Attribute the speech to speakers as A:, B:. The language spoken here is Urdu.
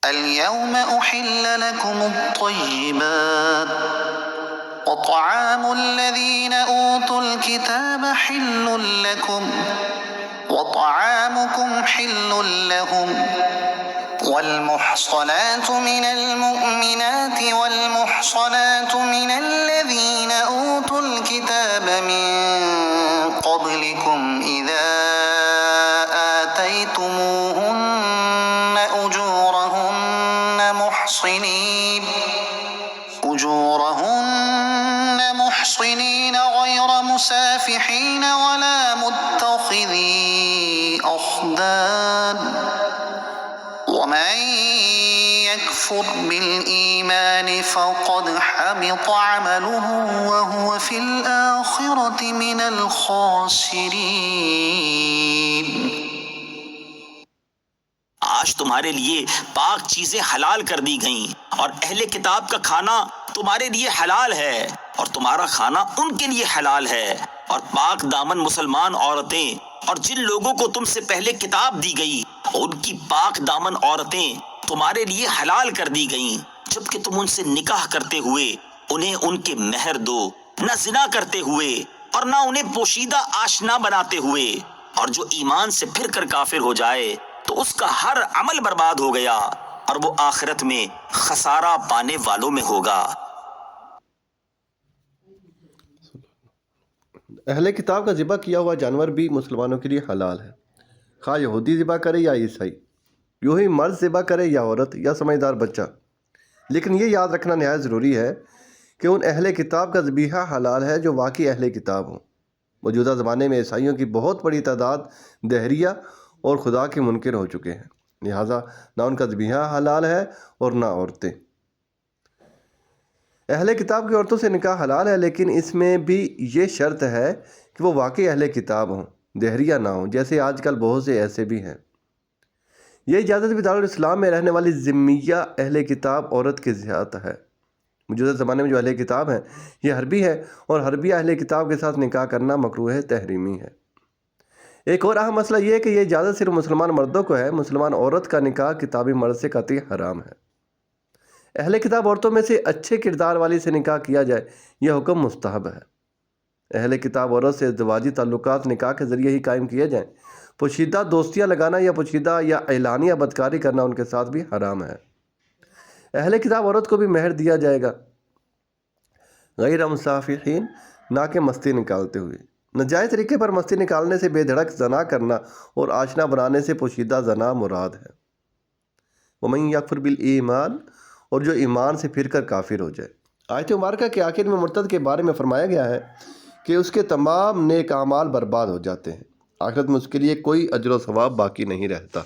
A: اليوم أحل لكم الطيبات وطعام الذين أوتوا الكتاب حل لكم وطعامكم حل لهم والمحصنات من المؤمنات والمحصنات من الذين أوتوا الكتاب من قبلكم إذا آتيتموهن أجورهن محصنين غير مسافحين ولا متخذي أخدان ومن يكفر بالإيمان فقد حبط عمله وهو في الآخرة من الخاسرين۔
B: آج تمہارے لیے پاک چیزیں حلال کر دی گئیں اور اہل کتاب کا کھانا تمہارے لیے حلال ہے اور تمہارا کھانا ان کے لیے حلال ہے، اور پاک دامن مسلمان عورتیں اور جن لوگوں کو تم سے پہلے کتاب دی گئی ان کی پاک دامن عورتیں تمہارے لیے حلال کر دی گئیں، جبکہ تم ان سے نکاح کرتے ہوئے انہیں ان کے مہر دو، نہ زنا کرتے ہوئے اور نہ انہیں پوشیدہ آشنا بناتے ہوئے، اور جو ایمان سے پھر کر کافر ہو جائے تو اس کا ہر عمل برباد ہو گیا اور وہ آخرت میں خسارہ پانے والوں میں ہوگا۔
C: اہل کتاب کا ذبح کیا ہوا جانور بھی مسلمانوں کے لیے حلال ہے، خواہ یہودی ذبح کرے یا عیسائی، یوں ہی مرد ذبح کرے یا عورت یا سمجھدار بچہ۔ لیکن یہ یاد رکھنا نہایت ضروری ہے کہ ان اہل کتاب کا ذبیحہ حلال ہے جو واقعی اہل کتاب ہوں۔ موجودہ زمانے میں عیسائیوں کی بہت بڑی تعداد دہریہ اور خدا کے منکر ہو چکے ہیں، لہٰذا نہ ان کا ذبیحہ حلال ہے اور نہ عورتیں۔ اہل کتاب کی عورتوں سے نکاح حلال ہے، لیکن اس میں بھی یہ شرط ہے کہ وہ واقعی اہل کتاب ہوں، دہریہ نہ ہوں، جیسے آج کل بہت سے ایسے بھی ہیں۔ یہ اجازت بھی دارالاسلام میں رہنے والی ذمیہ اہل کتاب عورت کے ذات ہے۔ موجودہ زمانے میں جو اہل کتاب ہیں یہ حربی ہے، اور حربی اہل کتاب کے ساتھ نکاح کرنا مکروہ تحریمی ہے۔ ایک اور اہم مسئلہ یہ ہے کہ یہ اجازت صرف مسلمان مردوں کو ہے، مسلمان عورت کا نکاح کتابی مرد سے قطعی حرام ہے۔ اہل کتاب عورتوں میں سے اچھے کردار والی سے نکاح کیا جائے، یہ حکم مستحب ہے۔ اہل کتاب عورت سے ازدواجی تعلقات نکاح کے ذریعے ہی قائم کیے جائیں، پوشیدہ دوستیاں لگانا یا پوشیدہ یا اعلانیہ بدکاری کرنا ان کے ساتھ بھی حرام ہے۔ اہل کتاب عورت کو بھی مہر دیا جائے گا، غیر مسافحین، نہ کہ مستی نکالتے ہوئے۔ ناجائز طریقے پر مستی نکالنے سے بے دھڑک زنا کرنا اور آشنا بنانے سے پوشیدہ زنا مراد ہے۔ وَمَن يَكْفُرْ بِالْإِيمَانِ، اور جو ایمان سے پھر کر کافر ہو جائے۔ آیت مبارکہ کے آخر میں مرتد کے بارے میں فرمایا گیا ہے کہ اس کے تمام نیک اعمال برباد ہو جاتے ہیں، آخرت میں اس کے لیے کوئی اجر و ثواب باقی نہیں رہتا۔